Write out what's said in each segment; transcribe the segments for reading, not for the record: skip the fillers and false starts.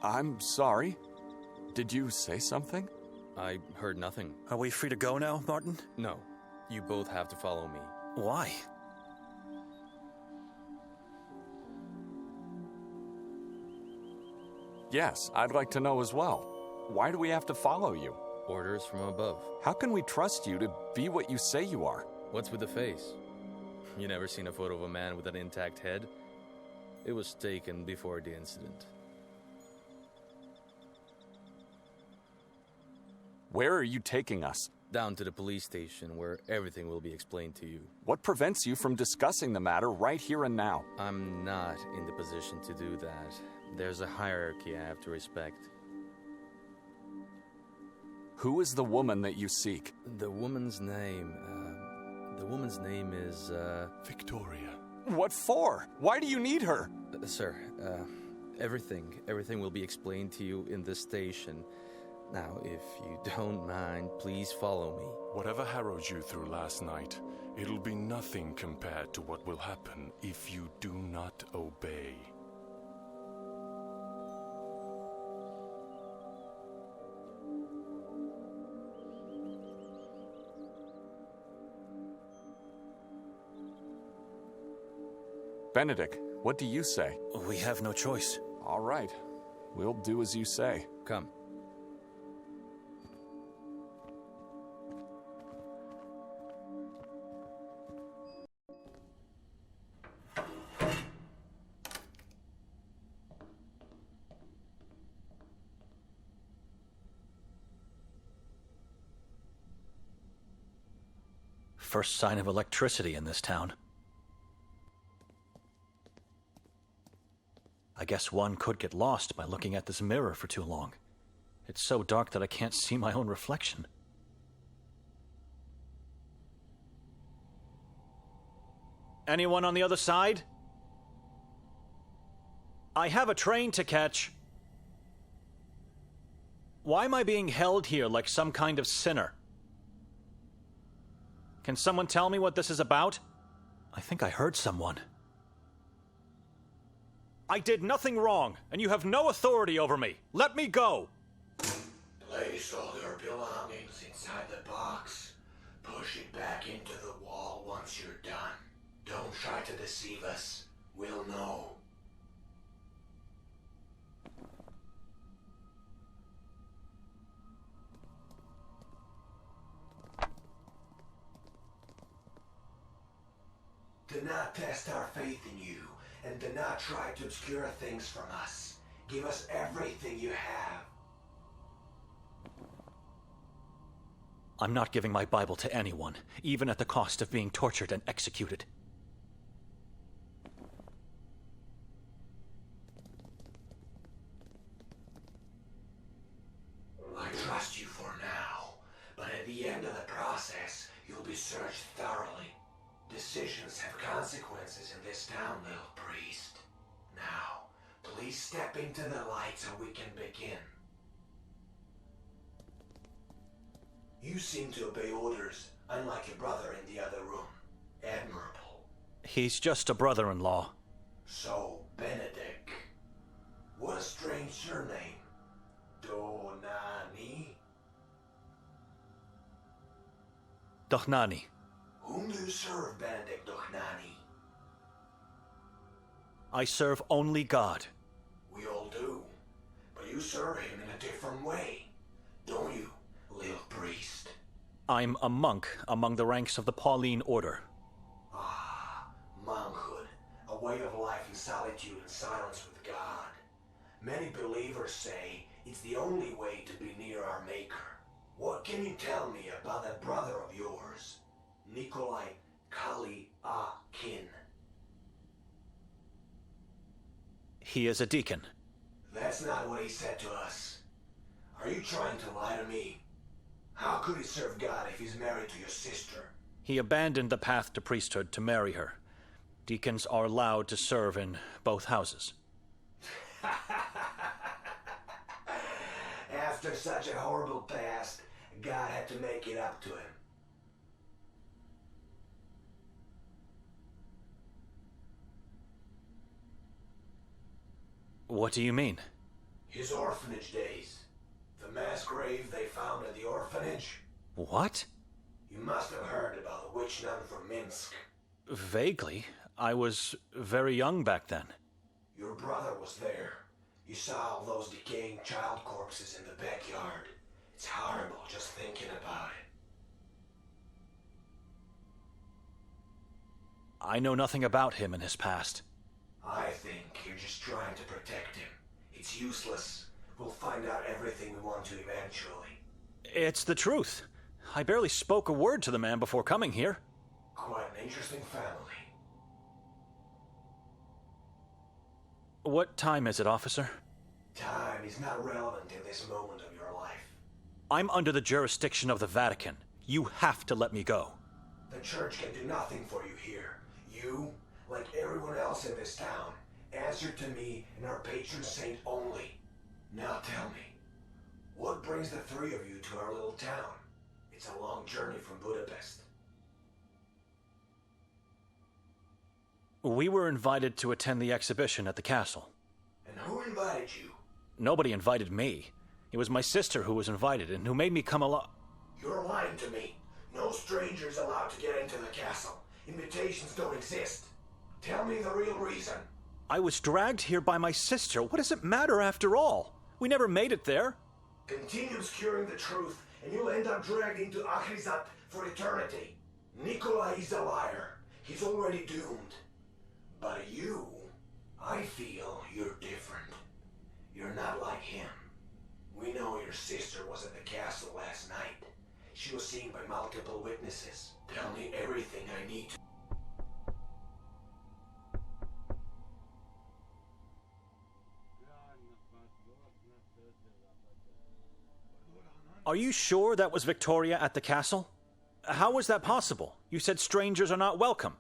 I'm sorry. Did you say something? I heard nothing. Are we free to go now, Martin? No. You both have to follow me. Why? Yes, I'd like to know as well. Why do we have to follow you? Orders from above. How can we trust you to be what you say you are? What's with the face? You never seen a photo of a man with an intact head? It was taken before the incident. Where are you taking us? Down to the police station where everything will be explained to you. What prevents you from discussing the matter right here and now? I'm not in the position to do that. There's a hierarchy I have to respect. Who is the woman that you seek? The woman's name is, Victoria. What for? Why do you need her? Sir, everything will be explained to you in this station. Now, if you don't mind, please follow me. Whatever harrowed you through last night, it'll be nothing compared to what will happen if you do not obey. Benedict, what do you say? We have no choice. All right. We'll do as you say. Come. First sign of electricity in this town. I guess one could get lost by looking at this mirror for too long. It's so dark that I can't see my own reflection. Anyone on the other side? I have a train to catch. Why am I being held here like some kind of sinner? Can someone tell me what this is about? I think I heard someone. I did nothing wrong, and you have no authority over me. Let me go! Place all your belongings inside the box. Push it back into the wall once you're done. Don't try to deceive us. We'll know. Do not test our faith in you, and do not try to obscure things from us. Give us everything you have. I'm not giving my Bible to anyone, even at the cost of being tortured and executed. I trust you for now, but at the end of the process, you'll be searched thoroughly. Decisions have consequences in this town, little priest. Now, please step into the light so we can begin. You seem to obey orders, unlike your brother in the other room. Admirable. He's just a brother-in-law. So, Benedek. What a strange surname. Dohnani. Whom do you serve, Benedeka Dohnanego? I serve only God. We all do. But you serve him in a different way, don't you, little priest? I'm a monk among the ranks of the Pauline order. Ah, monkhood. A way of life in solitude and silence with God. Many believers say it's the only way to be near our Maker. What can you tell me about that brother of yours? Nikolaia Kalaykina. He is a deacon. That's not what he said to us. Are you trying to lie to me? How could he serve God if he's married to your sister? He abandoned the path to priesthood to marry her. Deacons are allowed to serve in both houses. After such a horrible past, God had to make it up to him. What do you mean? His orphanage days. The mass grave they found at the orphanage. What? You must have heard about the witch nun from Minsk. Vaguely. I was very young back then. Your brother was there. You saw all those decaying child corpses in the backyard. It's horrible just thinking about it. I know nothing about him and his past. I think you're just trying to protect him. It's useless. We'll find out everything we want to eventually. It's the truth. I barely spoke a word to the man before coming here. Quite an interesting family. What time is it, officer? Time is not relevant in this moment of your life. I'm under the jurisdiction of the Vatican. You have to let me go. The church can do nothing for you here. You, like everyone else in this town, answer to me and our patron saint only. Now tell me, what brings the three of you to our little town? It's a long journey from Budapest. We were invited to attend the exhibition at the castle. And who invited you? Nobody invited me. It was my sister who was invited and who made me come along. You're lying to me. No strangers allowed to get into the castle. Invitations don't exist. Tell me the real reason. I was dragged here by my sister. What does it matter after all? We never made it there. Continue obscuring the truth, and you'll end up dragged into Akhrizat for eternity. Nikolai is a liar. He's already doomed. But you, I feel you're different. You're not like him. We know your sister was at the castle last night. She was seen by multiple witnesses. Tell me everything I need to. Are you sure that was Victoria at the castle? How was that possible? You said strangers are not welcome.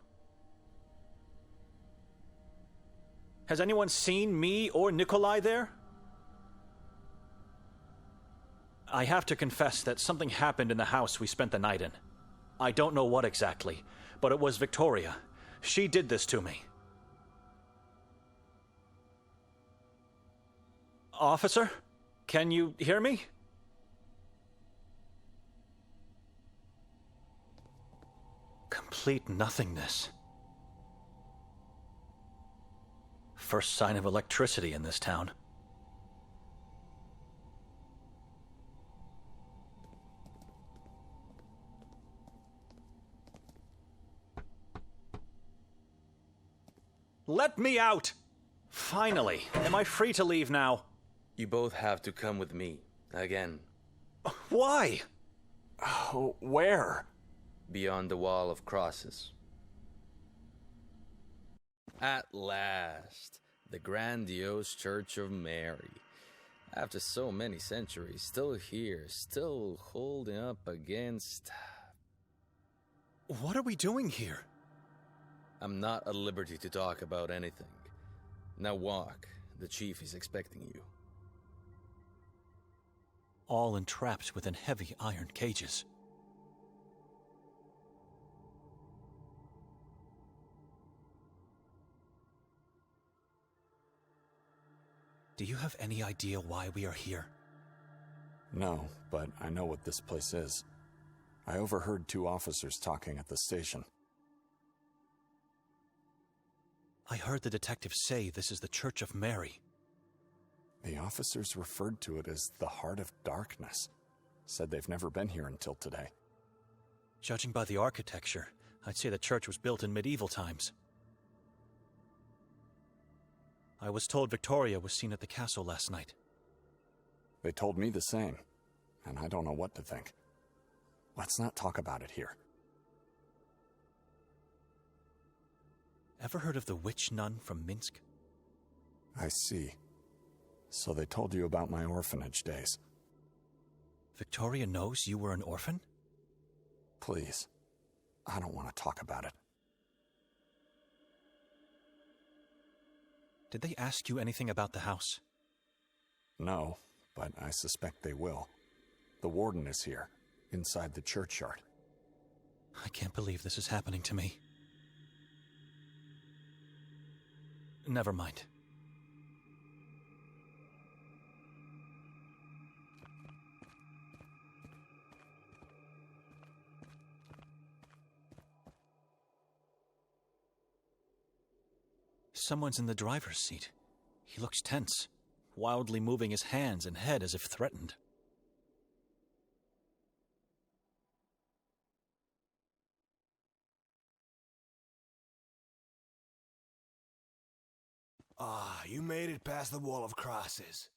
Has anyone seen me or Nikolai there? I have to confess that something happened in the house we spent the night in. I don't know what exactly, but it was Victoria. She did this to me. Officer, can you hear me? Complete nothingness. First sign of electricity in this town. Let me out! Finally, am I free to leave now? You both have to come with me. Again. Why? Oh, where? Beyond the wall of crosses. At last, the grandiose Church of Mary. After so many centuries, still here, still holding up against... What are we doing here? I'm not at liberty to talk about anything. Now walk. The chief is expecting you. All entrapped within heavy iron cages. Do you have any idea why we are here? No, but I know what this place is. I overheard two officers talking at the station. I heard the detective say this is the Church of Mary. The officers referred to it as the Heart of Darkness. Said they've never been here until today. Judging by the architecture, I'd say the church was built in medieval times. I was told Victoria was seen at the castle last night. They told me the same, and I don't know what to think. Let's not talk about it here. Ever heard of the witch nun from Minsk? I see. So they told you about my orphanage days. Victoria knows you were an orphan? Please, I don't want to talk about it. Did they ask you anything about the house? No, but I suspect they will. The warden is here, inside the churchyard. I can't believe this is happening to me. Never mind. Someone's in the driver's seat. He looks tense, wildly moving his hands and head as if threatened. Ah, you made it past the wall of crosses.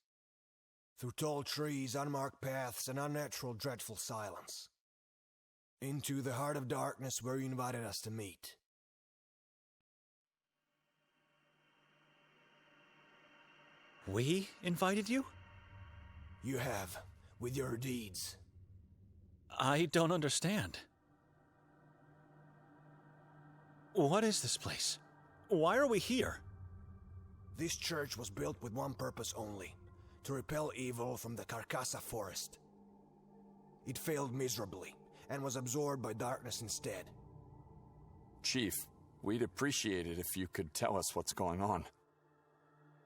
Through tall trees, unmarked paths, and unnatural, dreadful silence. Into the heart of darkness where you invited us to meet. We invited you? You have, with your deeds. I don't understand. What is this place? Why are we here? This church was built with one purpose only, to repel evil from the Carcassa forest. It failed miserably, and was absorbed by darkness instead. Chief, we'd appreciate it if you could tell us what's going on.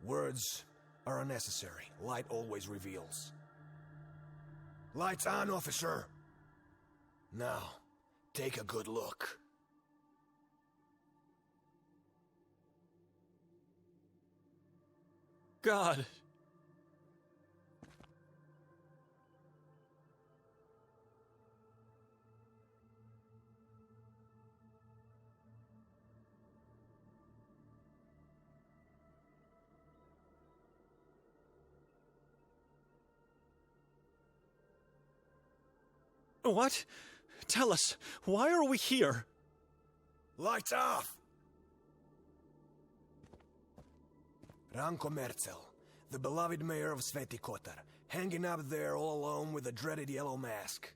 Words are unnecessary. Light always reveals. Lights on, officer! Now, take a good look. God! What? Tell us, why are we here? Lights off! Ranko Merzel, the beloved mayor of Sveti Kotar, hanging up there all alone with a dreaded yellow mask.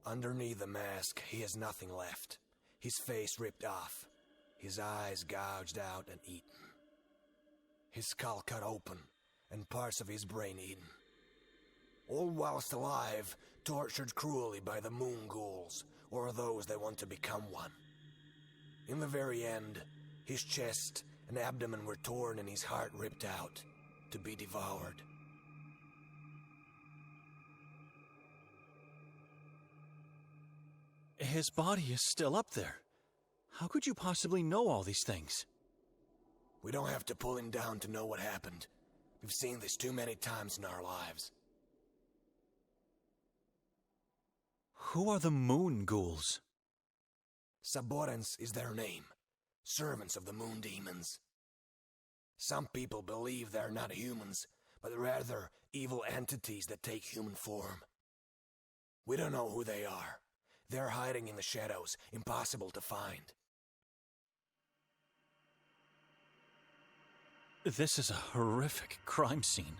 Underneath the mask, he has nothing left. His face ripped off, his eyes gouged out and eaten. His skull cut open, and parts of his brain eaten. All whilst alive, tortured cruelly by the moon ghouls, or those that want to become one. In the very end, his chest and abdomen were torn and his heart ripped out, to be devoured. His body is still up there. How could you possibly know all these things? We don't have to pull him down to know what happened. We've seen this too many times in our lives. Who are the moon ghouls? Saborans is their name. Servants of the moon demons. Some people believe they're not humans, but rather evil entities that take human form. We don't know who they are. They're hiding in the shadows, impossible to find. This is a horrific crime scene.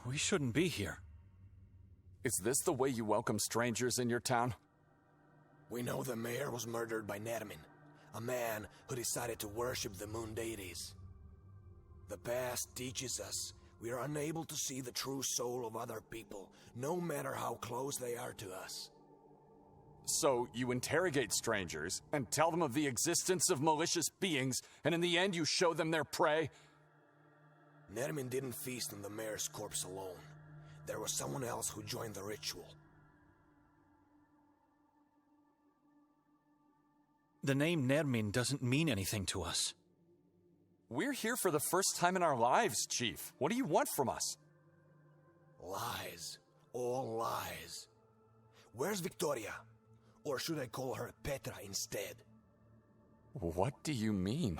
We shouldn't be here. Is this the way you welcome strangers in your town? We know the mayor was murdered by Nermin, a man who decided to worship the moon deities. The past teaches us we are unable to see the true soul of other people, no matter how close they are to us. So you interrogate strangers and tell them of the existence of malicious beings, and in the end you show them their prey? Nermin didn't feast on the mayor's corpse alone. There was someone else who joined the ritual. The name Nermin doesn't mean anything to us. We're here for the first time in our lives, Chief. What do you want from us? Lies. All lies. Where's Victoria? Or should I call her Petra instead? What do you mean?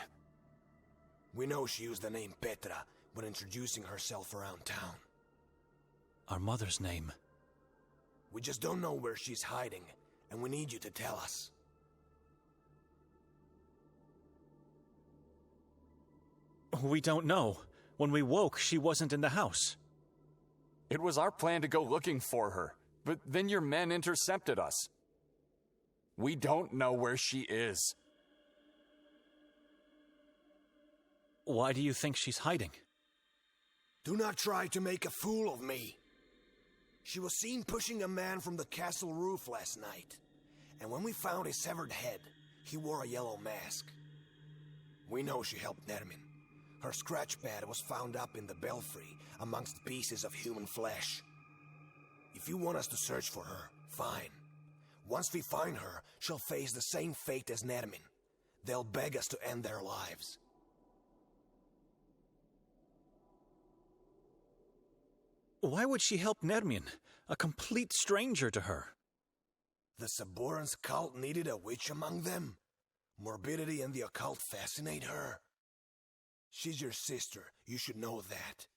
We know she used the name Petra when introducing herself around town. Our mother's name. We just don't know where she's hiding, and we need you to tell us. We don't know. When we woke, she wasn't in the house. It was our plan to go looking for her, but then your men intercepted us. We don't know where she is. Why do you think she's hiding? Do not try to make a fool of me. She was seen pushing a man from the castle roof last night, and when we found his severed head, he wore a yellow mask. We know she helped Nermin. Her scratch pad was found up in the belfry amongst pieces of human flesh. If you want us to search for her, fine. Once we find her, she'll face the same fate as Nermin. They'll beg us to end their lives. Why would she help Nermin, a complete stranger to her? The Saborans cult needed a witch among them. Morbidity and the occult fascinate her. She's your sister. You should know that.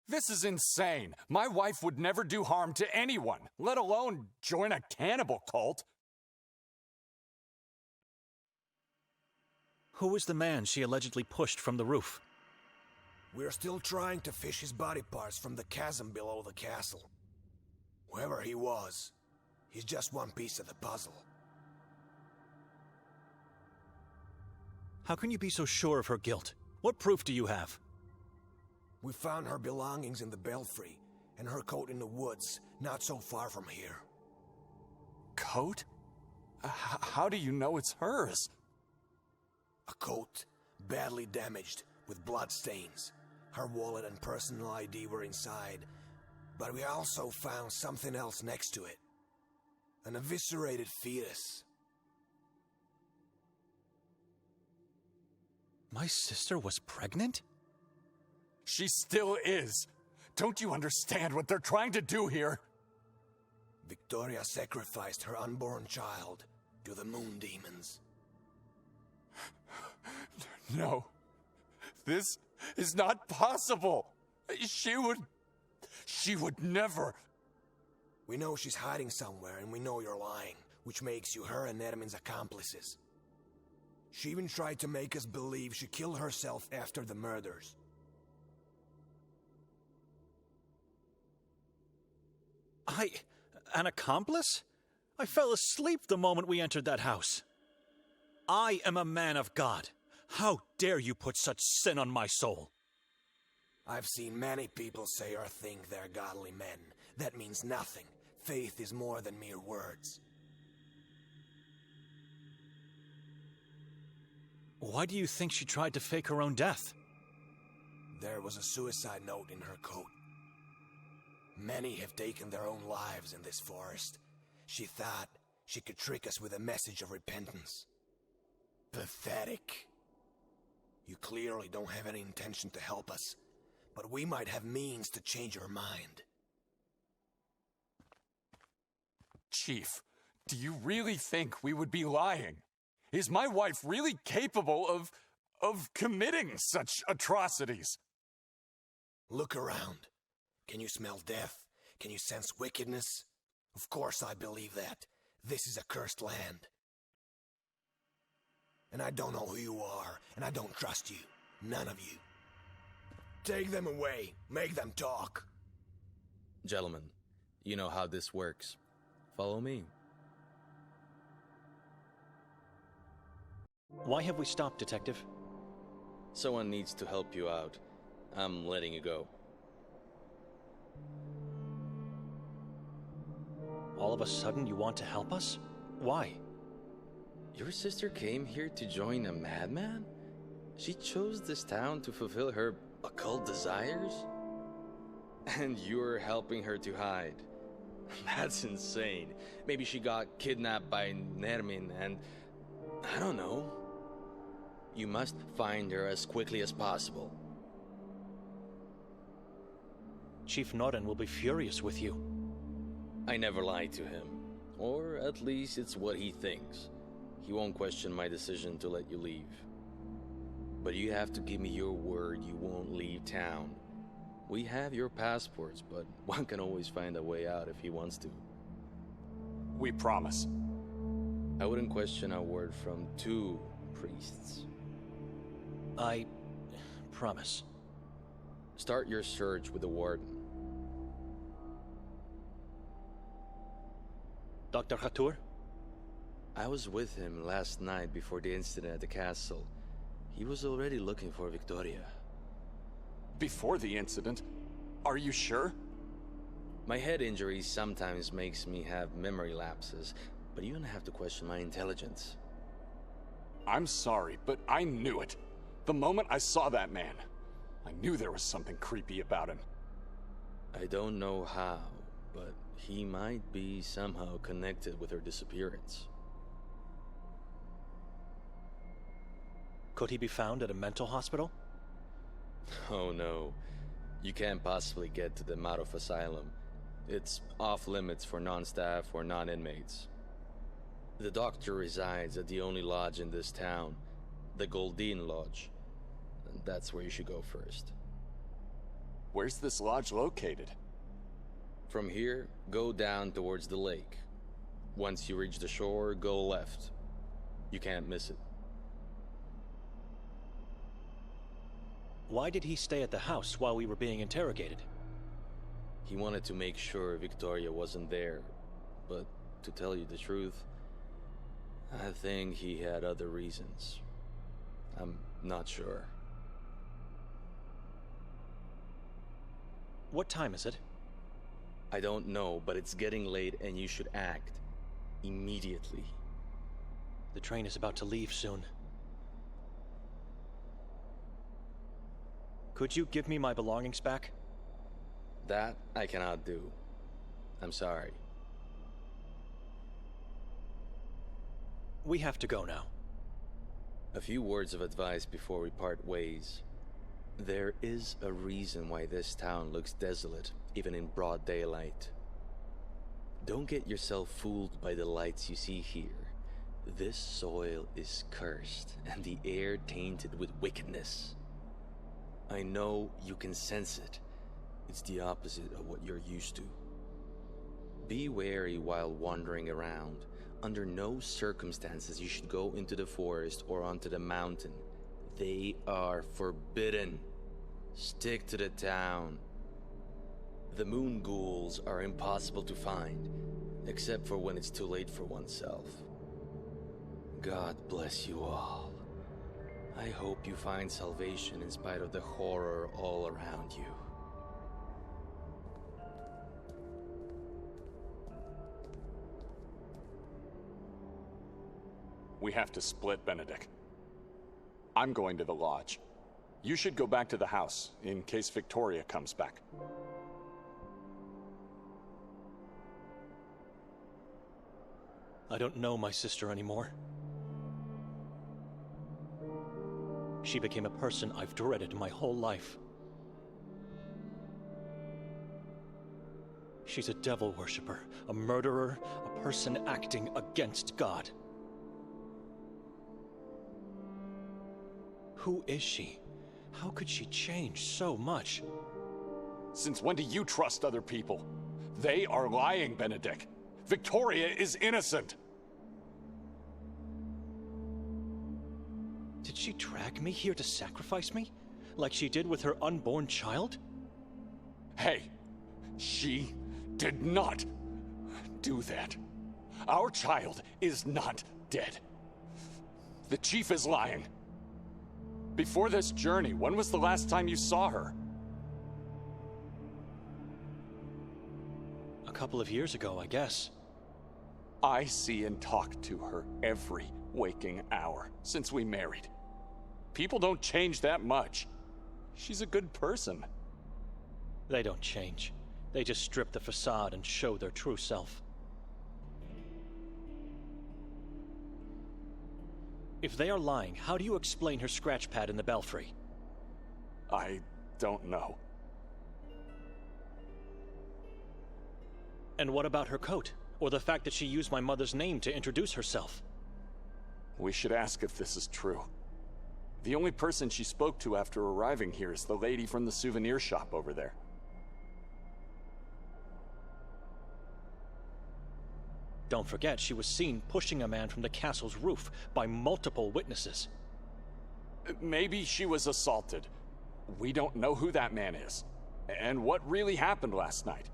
This is insane. My wife would never do harm to anyone, let alone join a cannibal cult. Who was the man she allegedly pushed from the roof? We're still trying to fish his body parts from the chasm below the castle. Whoever he was, he's just one piece of the puzzle. How can you be so sure of her guilt? What proof do you have? We found her belongings in the belfry, and her coat in the woods, not so far from here. Coat? How do you know it's hers? A coat, badly damaged, with blood stains. Her wallet and personal ID were inside, but we also found something else next to it. An eviscerated fetus. My sister was pregnant? She still is. Don't you understand what they're trying to do here? Victoria sacrificed her unborn child to the moon demons. No. This is not possible. She would never. We know she's hiding somewhere, and we know you're lying, which makes you her and Nermin's accomplices. She even tried to make us believe she killed herself after the murders. An accomplice? I fell asleep the moment we entered that house. I am a man of God. How dare you put such sin on my soul? I've seen many people say or think they're godly men. That means nothing. Faith is more than mere words. Why do you think she tried to fake her own death? There was a suicide note in her coat. Many have taken their own lives in this forest. She thought she could trick us with a message of repentance. Pathetic. You clearly don't have any intention to help us, but we might have means to change your mind. Chief, do you really think we would be lying? Is my wife really capable of committing such atrocities? Look around. Can you smell death? Can you sense wickedness? Of course I believe that. This is a cursed land. And I don't know who you are, and I don't trust you. None of you. Take them away. Make them talk. Gentlemen, you know how this works. Follow me. Why have we stopped, Detective? Someone needs to help you out. I'm letting you go. All of a sudden you want to help us? Why? Your sister came here to join a madman? She chose this town to fulfill her occult desires? And you're helping her to hide. That's insane. Maybe she got kidnapped by Nermin and... I don't know. You must find her as quickly as possible. Chief Noren will be furious with you. I never lied to him. Or at least it's what he thinks. He won't question my decision to let you leave. But you have to give me your word you won't leave town. We have your passports, but one can always find a way out if he wants to. We promise. I wouldn't question a word from two priests. I promise. Start your search with the warden. Dr. Khatur? I was with him last night before the incident at the castle. He was already looking for Victoria. Before the incident? Are you sure? My head injury sometimes makes me have memory lapses, but you don't have to question my intelligence. I'm sorry, but I knew it. The moment I saw that man, I knew there was something creepy about him. I don't know how, but he might be somehow connected with her disappearance. Could he be found at a mental hospital? Oh no. You can't possibly get to the Marov Asylum. It's off limits for non-staff or non-inmates. The doctor resides at the only lodge in this town, the Goldin Lodge. That's where you should go first. Where's this lodge located? From here, go down towards the lake. Once you reach the shore, go left. You can't miss it. Why did he stay at the house while we were being interrogated? He wanted to make sure Victoria wasn't there, but to tell you the truth, I think he had other reasons. I'm not sure. What time is it? I don't know, but it's getting late and you should act immediately. The train is about to leave soon. Could you give me my belongings back? That I cannot do. I'm sorry. We have to go now. A few words of advice before we part ways. There is a reason why this town looks desolate, even in broad daylight. Don't get yourself fooled by the lights you see here. This soil is cursed, and the air tainted with wickedness. I know you can sense it. It's the opposite of what you're used to. Be wary while wandering around. Under no circumstances you should go into the forest or onto the mountain. They are forbidden. Stick to the town. The moon ghouls are impossible to find, except for when it's too late for oneself. God bless you all. I hope you find salvation in spite of the horror all around you. We have to split, Benedek. I'm going to the lodge. You should go back to the house, in case Victoria comes back. I don't know my sister anymore. She became a person I've dreaded my whole life. She's a devil worshipper, a murderer, a person acting against God. Who is she? How could she change so much? Since when do you trust other people? They are lying, Benedek. Victoria is innocent. Did she drag me here to sacrifice me? Like she did with her unborn child? Hey, she did not do that. Our child is not dead. The chief is lying. Before this journey, when was the last time you saw her? A couple of years ago, I guess. I see and talk to her every waking hour since we married. People don't change that much. She's a good person. They don't change. They just strip the facade and show their true self. If they are lying, how do you explain her scratch pad in the belfry? I don't know. And what about her coat? Or the fact that she used my mother's name to introduce herself? We should ask if this is true. The only person she spoke to after arriving here is the lady from the souvenir shop over there. Don't forget, she was seen pushing a man from the castle's roof by multiple witnesses. Maybe she was assaulted. We don't know who that man is, and what really happened last night.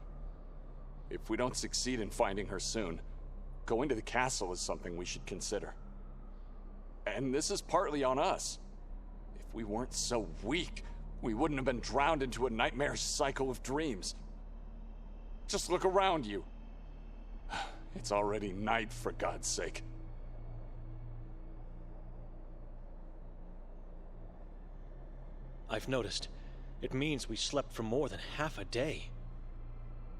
If we don't succeed in finding her soon, going to the castle is something we should consider. And this is partly on us. If we weren't so weak, we wouldn't have been drowned into a nightmare cycle of dreams. Just look around you. It's already night, for God's sake. I've noticed. It means we slept for more than half a day.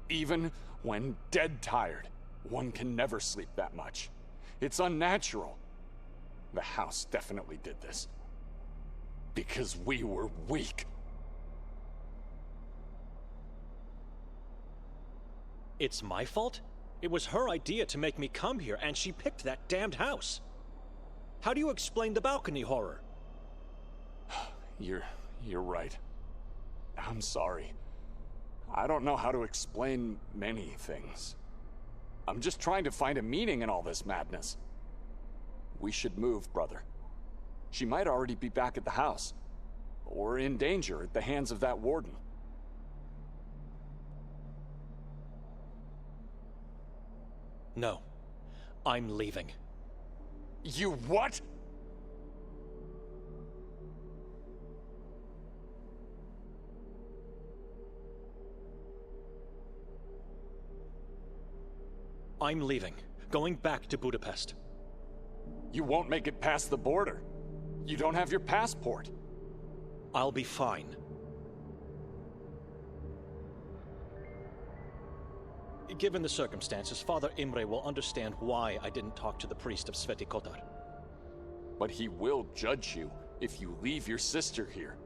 Even when dead tired, one can never sleep that much. It's unnatural. The house definitely did this. Because we were weak. It's my fault? It was her idea to make me come here, and she picked that damned house. How do you explain the balcony horror? You're right. I'm sorry. I don't know how to explain many things. I'm just trying to find a meaning in all this madness. We should move, brother. She might already be back at the house, or in danger at the hands of that warden. No. I'm leaving. You what? I'm leaving. Going back to Budapest. You won't make it past the border. You don't have your passport. I'll be fine. Given the circumstances, Father Imre will understand why I didn't talk to the priest of Sveti Kotar. But he will judge you if you leave your sister here.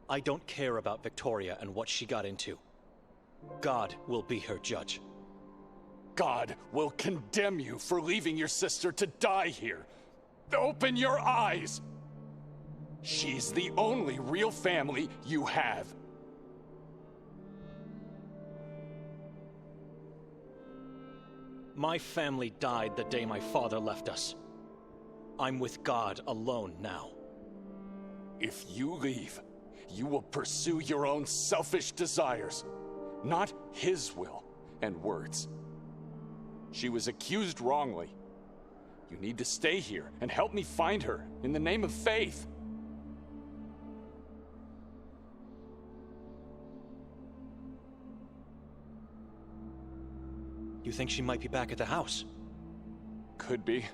I don't care about Victoria and what she got into. God will be her judge. God will condemn you for leaving your sister to die here. Open your eyes! She's the only real family you have. My family died the day my father left us. I'm with God alone now. If you leave, you will pursue your own selfish desires, not his will and words. She was accused wrongly. You need to stay here and help me find her in the name of faith. You think she might be back at the house? Could be.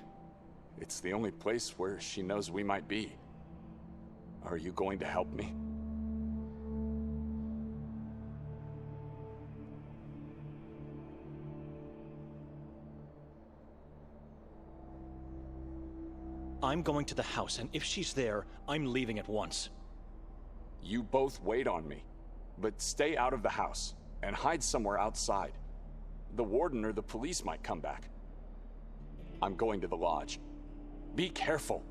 It's the only place where she knows we might be. Are you going to help me? I'm going to the house, and if she's there, I'm leaving at once. You both wait on me, but stay out of the house and hide somewhere outside. The warden or the police might come back. I'm going to the lodge. Be careful.